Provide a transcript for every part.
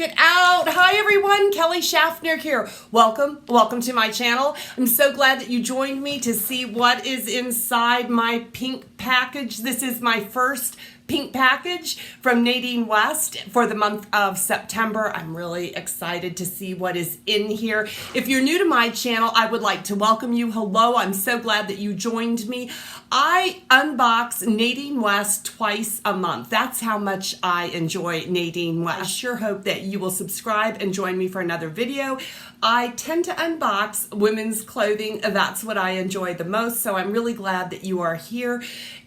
check it out. Hi everyone, Kelly Shaffner here. Welcome to my channel. I'm so glad that you joined me to see what is inside my pink package. This is my first pink package from Nadine West for the month of September. I'm really excited to see what is in here. If you're new to my channel, I would like to welcome you. Hello, I'm so glad that you joined me. I unbox Nadine West twice a month. That's how much I enjoy Nadine West. I sure hope that you will subscribe and join me for another video. I tend to unbox women's clothing. That's what I enjoy the most, so I'm really glad that you are here.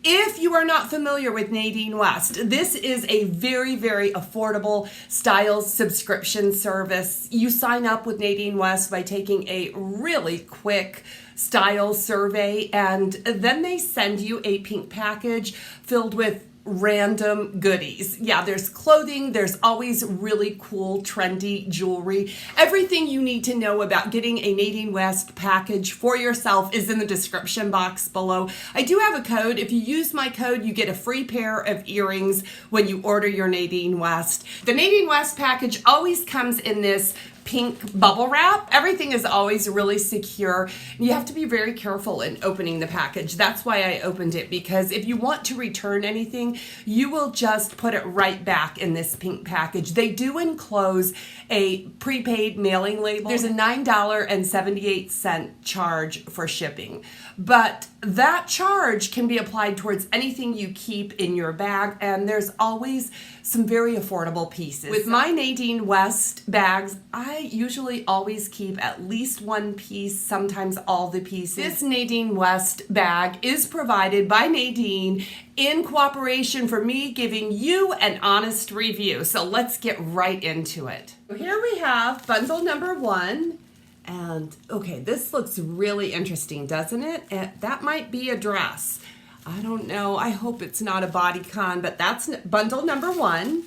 If you are not familiar with Nadine West, this is a very, very affordable styles subscription service. You sign up with Nadine West by taking a really quick style survey, and then they send you a pink package filled with random goodies. Yeah, there's clothing, there's always really cool, trendy jewelry. Everything you need to know about getting a Nadine West package for yourself is in the description box below. I do have a code. If you use my code, you get a free pair of earrings when you order your Nadine West. The Nadine West package always comes in this pink bubble wrap. Everything is always really secure. You have to be very careful in opening the package. That's why I opened it, because if you want to return anything, you will just put it right back in this pink package. They do enclose a prepaid mailing label. There's a $9.78 charge for shipping, but that charge can be applied towards anything you keep in your bag, and there's always some very affordable pieces. With my Nadine West bags, I usually always keep at least one piece, sometimes all the pieces. This Nadine West bag is provided by Nadine in cooperation for me giving you an honest review. So let's get right into it. Here we have bundle number one. And okay, this looks really interesting, doesn't it? That might be a dress. I don't know. I hope it's not a bodycon, but that's bundle number one.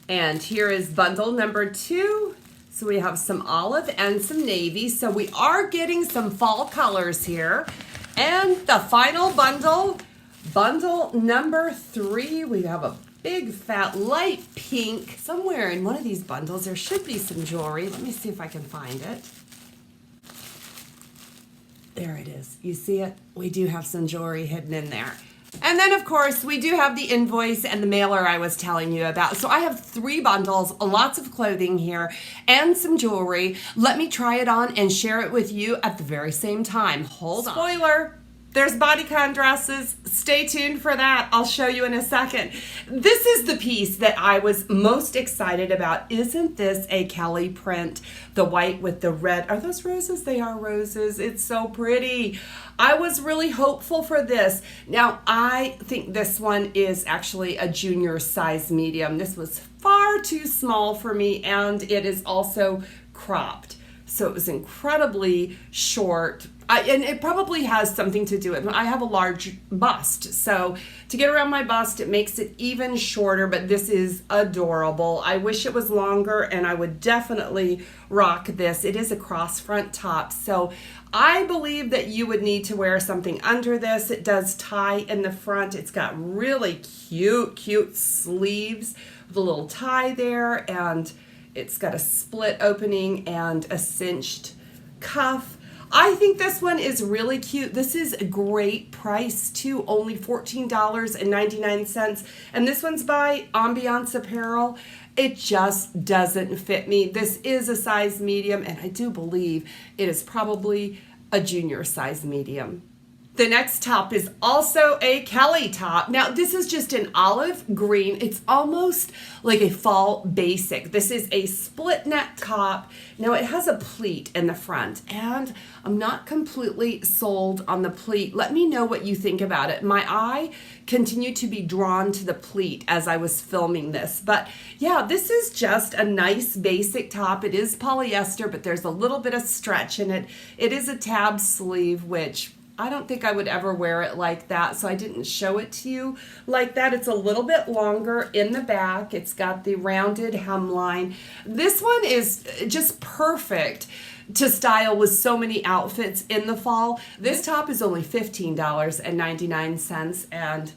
And here is bundle number two. So we have some olive and some navy. So we are getting some fall colors here. And the final bundle, bundle number three, we have a big fat light pink. Somewhere in one of these bundles there should be some jewelry. Let me see if I can find it. There it is. You see it? We do have some jewelry hidden in there. And then, of course, we do have the invoice and the mailer I was telling you about. So I have three bundles, lots of clothing here, and some jewelry. Let me try it on and share it with you at the very same time. Hold on. Spoiler! There's bodycon dresses. Stay tuned for that. I'll show you in a second. This is the piece that I was most excited about. Isn't this a Kelly print? The white with the red. Are those roses? They are roses. It's so pretty. I was really hopeful for this. Now, I think this one is actually a junior size medium. This was far too small for me, and it is also cropped. So it was incredibly short. And it probably has something to do with it. I have a large bust, so to get around my bust, it makes it even shorter, but this is adorable. I wish it was longer, and I would definitely rock this. It is a cross front top, so I believe that you would need to wear something under this. It does tie in the front. It's got really cute sleeves with a little tie there, and it's got a split opening and a cinched cuff. I think this one is really cute. This is a great price too, only $14.99. And this one's by Ambiance Apparel. It just doesn't fit me. This is a size medium, and I do believe it is probably a junior size medium. The next top is also a Kelly top. Now, this is just an olive green. It's almost like a fall basic. This is a split neck top. Now, it has a pleat in the front, and I'm not completely sold on the pleat. Let me know what you think about it. My eye continued to be drawn to the pleat as I was filming this. But yeah, this is just a nice basic top. It is polyester, but there's a little bit of stretch in it. It is a tab sleeve, which I don't think I would ever wear it like that, so I didn't show it to you like that. It's a little bit longer in the back. It's got the rounded hemline. This one is just perfect to style with so many outfits in the fall. This top is only $15.99, and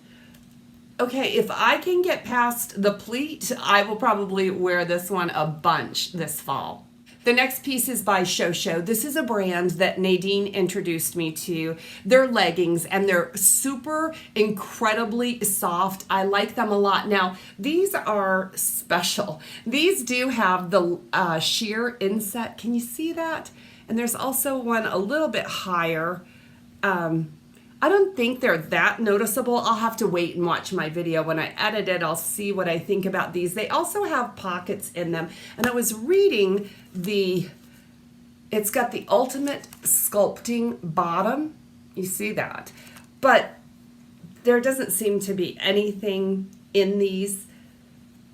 Okay, if I can get past the pleat, I will probably wear this one a bunch this fall. The next piece is by Shosho. This is a brand that Nadine introduced me to. They're leggings and they're super incredibly soft. I like them a lot. Now, these are special. These do have the sheer inset. Can you see that? And there's also one a little bit higher. I don't think they're that noticeable. I'll have to wait and watch my video. When I edit it, I'll see what I think about these. They also have pockets in them. And I was reading it's got the ultimate sculpting bottom. You see that. But there doesn't seem to be anything in these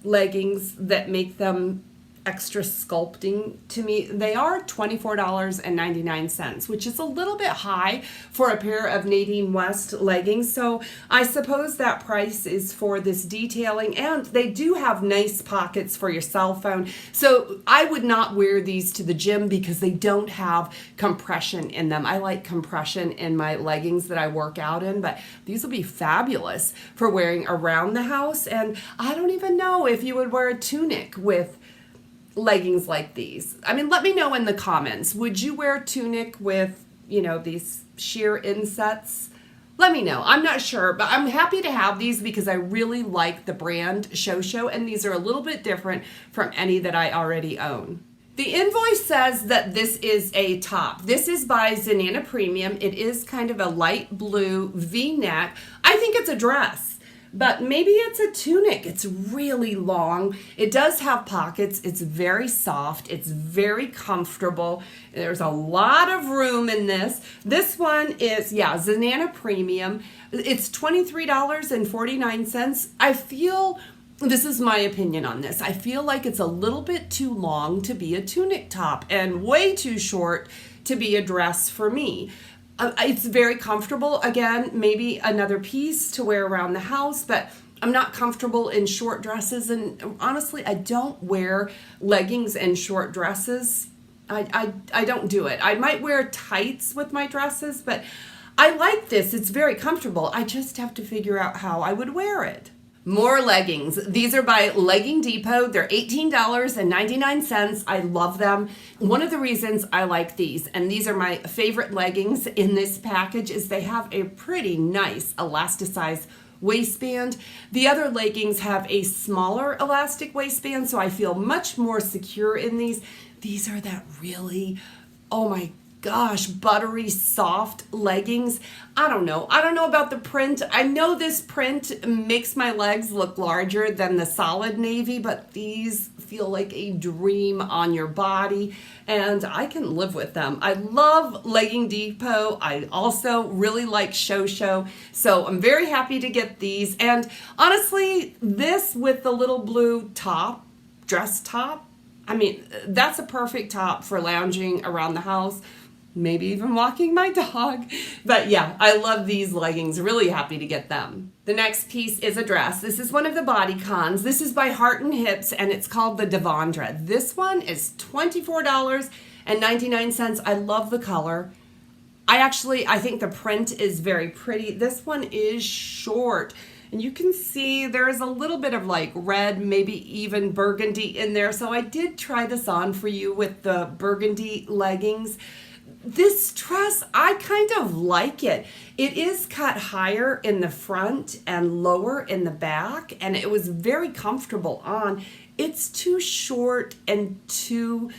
leggings that make them extra sculpting to me. They are $24.99, which is a little bit high for a pair of Nadine West leggings. So I suppose that price is for this detailing, and they do have nice pockets for your cell phone. So I would not wear these to the gym because they don't have compression in them. I like compression in my leggings that I work out in, but these will be fabulous for wearing around the house. And I don't even know if you would wear a tunic with leggings like these. I mean, let me know in the comments. Would you wear a tunic with, these sheer insets? Let me know. I'm not sure, but I'm happy to have these because I really like the brand Shosho, and these are a little bit different from any that I already own. The invoice says that this is a top. This is by Zanana Premium. It is kind of a light blue V-neck. I think it's a dress. But maybe it's a tunic. It's really long. It does have pockets. It's very soft. It's very comfortable. There's a lot of room in this. This one is, Zanana Premium. It's $23.49. I feel, this is my opinion on this, I feel like it's a little bit too long to be a tunic top and way too short to be a dress for me. It's very comfortable. Again, maybe another piece to wear around the house, but I'm not comfortable in short dresses. And honestly, I don't wear leggings and short dresses. I don't do it. I might wear tights with my dresses, but I like this. It's very comfortable. I just have to figure out how I would wear it. More leggings. These are by Legging Depot. They're $18.99. I love them. One of the reasons I like these, and these are my favorite leggings in this package, is they have a pretty nice elasticized waistband. The other leggings have a smaller elastic waistband, so I feel much more secure in these. These are that really, oh my gosh, buttery soft leggings. I don't know about the print. I know this print makes my legs look larger than the solid navy, but these feel like a dream on your body, and I can live with them. I love Legging Depot. I also really like Shosho, so I'm very happy to get these. And honestly, this with the little blue top, dress top, I mean, that's a perfect top for lounging around the house. Maybe even walking my dog. But yeah, I love these leggings. Really happy to get them. The next piece is a dress. This is one of the bodycons. This is by Heart and Hips, and it's called the Devondra. This one is $24.99. I love the color. I think the print is very pretty. This one is short. And you can see there's a little bit of like red, maybe even burgundy in there. So I did try this on for you with the burgundy leggings. This dress, I kind of like it. It is cut higher in the front and lower in the back, and it was very comfortable on. It's too short and too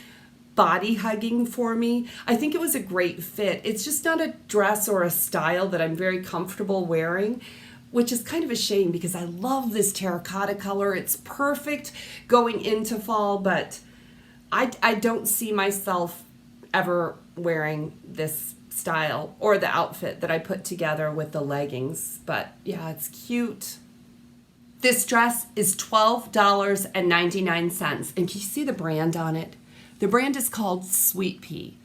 body hugging for me. I think it was a great fit. It's just not a dress or a style that I'm very comfortable wearing, which is kind of a shame because I love this terracotta color. It's perfect going into fall, but I don't see myself ever wearing this style or the outfit that I put together with the leggings. But yeah, it's cute. This dress is $12.99. And can you see the brand on it? The brand is called Sweet Pea.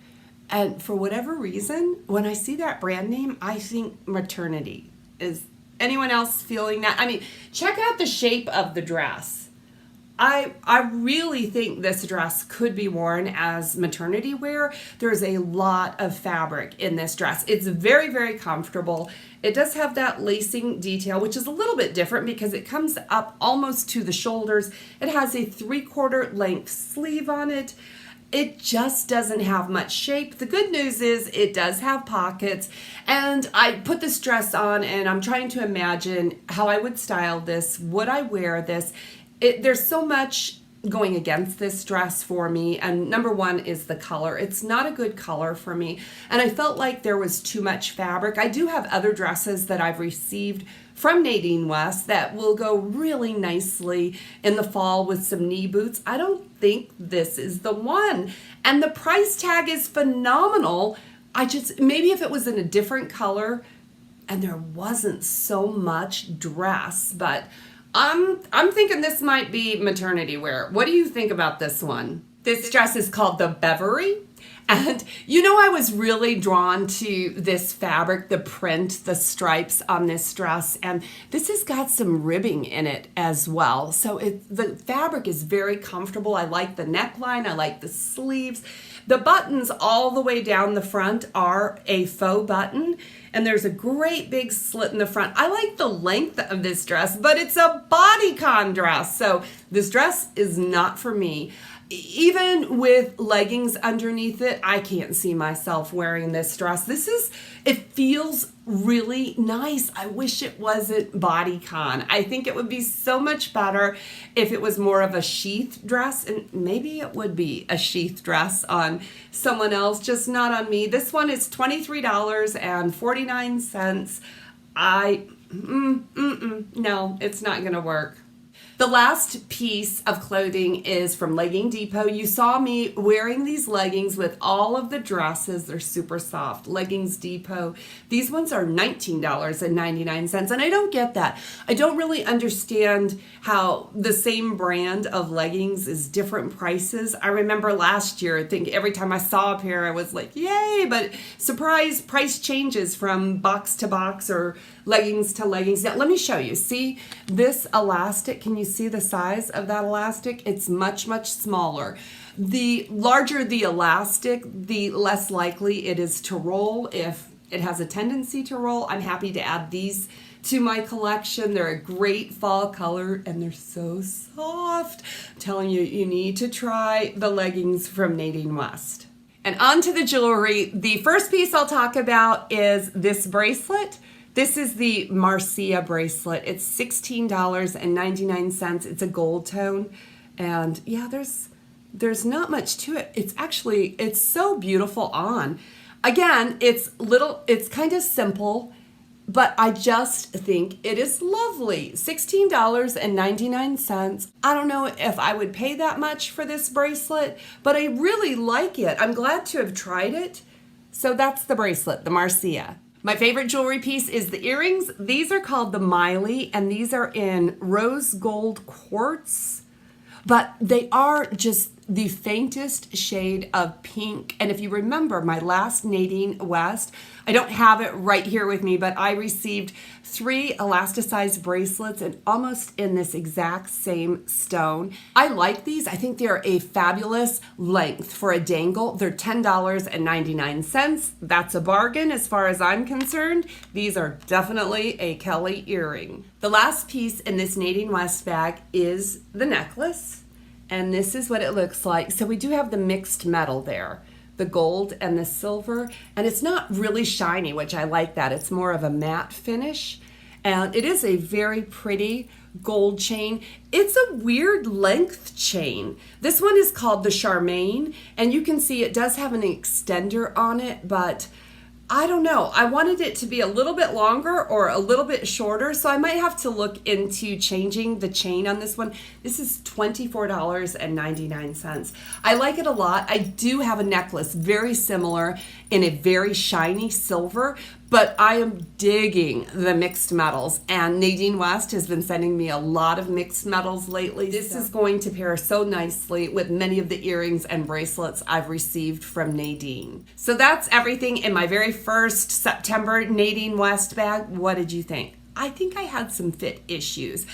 And for whatever reason, when I see that brand name, I think maternity. Is anyone else feeling that? I mean, check out the shape of the dress. I really think this dress could be worn as maternity wear. There's a lot of fabric in this dress. It's very, very comfortable. It does have that lacing detail, which is a little bit different because it comes up almost to the shoulders. It has a 3/4 length sleeve on it. It just doesn't have much shape. The good news is it does have pockets, and I put this dress on and I'm trying to imagine how I would style this. Would I wear this? There's so much going against this dress for me, and number one is the color. It's not a good color for me, and I felt like there was too much fabric. I do have other dresses that I've received from Nadine West that will go really nicely in the fall with some knee boots. I don't think this is the one, and the price tag is phenomenal. Maybe if it was in a different color and there wasn't so much dress, but I'm thinking this might be maternity wear. What do you think about this one? This dress is called the Beverly. And you know, I was really drawn to this fabric, the print, the stripes on this dress, and this has got some ribbing in it as well. So the fabric is very comfortable. I like the neckline, I like the sleeves. The buttons all the way down the front are a faux button, and there's a great big slit in the front. I like the length of this dress, but it's a bodycon dress, so this dress is not for me. Even with leggings underneath it, I can't see myself wearing this dress. It feels really nice. I wish it wasn't bodycon. I think it would be so much better if it was more of a sheath dress, and maybe it would be a sheath dress on someone else, just not on me. This one is $23.49. No, it's not gonna work. The last piece of clothing is from Legging Depot. You saw me wearing these leggings with all of the dresses. They're super soft. Leggings Depot. These ones are $19.99, and I don't get that. I don't really understand how the same brand of leggings is different prices. I remember last year, I think every time I saw a pair, I was like, yay, but surprise, price changes from box to box or leggings to leggings. Now, let me show you. See this elastic? Can you see the size of that elastic? It's much, much smaller. The larger the elastic, the less likely it is to roll. If it has a tendency to roll, I'm happy to add these to my collection. They're a great fall color and they're so soft. I'm telling you, you need to try the leggings from Nadine West. And on to the jewelry. The first piece I'll talk about is this bracelet. This is the Marcia bracelet. It's $16.99. It's a gold tone. And yeah, there's not much to it. It's so beautiful on. Again, it's kind of simple, but I just think it is lovely. $16.99. I don't know if I would pay that much for this bracelet, but I really like it. I'm glad to have tried it. So that's the bracelet, the Marcia. My favorite jewelry piece is the earrings. These are called the Miley, and these are in rose gold quartz, but they are just the faintest shade of pink. And if you remember my last Nadine West, I don't have it right here with me, but I received 3 elasticized bracelets and almost in this exact same stone. I like these. I think they're a fabulous length for a dangle. They're $10.99. That's a bargain as far as I'm concerned. These are definitely a Kelly earring. The last piece in this Nadine West bag is the necklace. And this is what it looks like. So we do have the mixed metal there, the gold and the silver, and it's not really shiny, which I like that. It's more of a matte finish, and it is a very pretty gold chain. It's a weird length chain. This one is called the Charmaine, and you can see it does have an extender on it, but I don't know. I wanted it to be a little bit longer or a little bit shorter, so I might have to look into changing the chain on this one. This is $24.99. I like it a lot. I do have a necklace very similar in a very shiny silver, but I am digging the mixed metals, and Nadine West has been sending me a lot of mixed metals lately. This is going to pair so nicely with many of the earrings and bracelets I've received from Nadine. So that's everything in my very first September Nadine West bag. What did you think? I think I had some fit issues.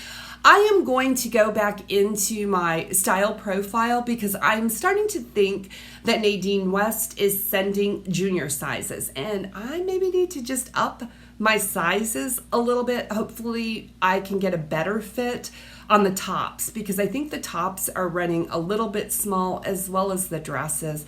I am going to go back into my style profile because I'm starting to think that Nadine West is sending junior sizes, and I maybe need to just up my sizes a little bit. Hopefully I can get a better fit on the tops because I think the tops are running a little bit small as well as the dresses.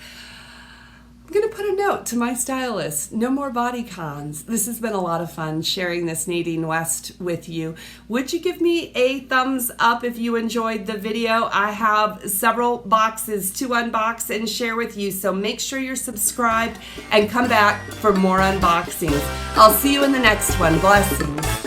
I'm going to put a note to my stylist. No more bodycons. This has been a lot of fun sharing this Nadine West with you. Would you give me a thumbs up if you enjoyed the video? I have several boxes to unbox and share with you, so make sure you're subscribed and come back for more unboxings. I'll see you in the next one. Blessings.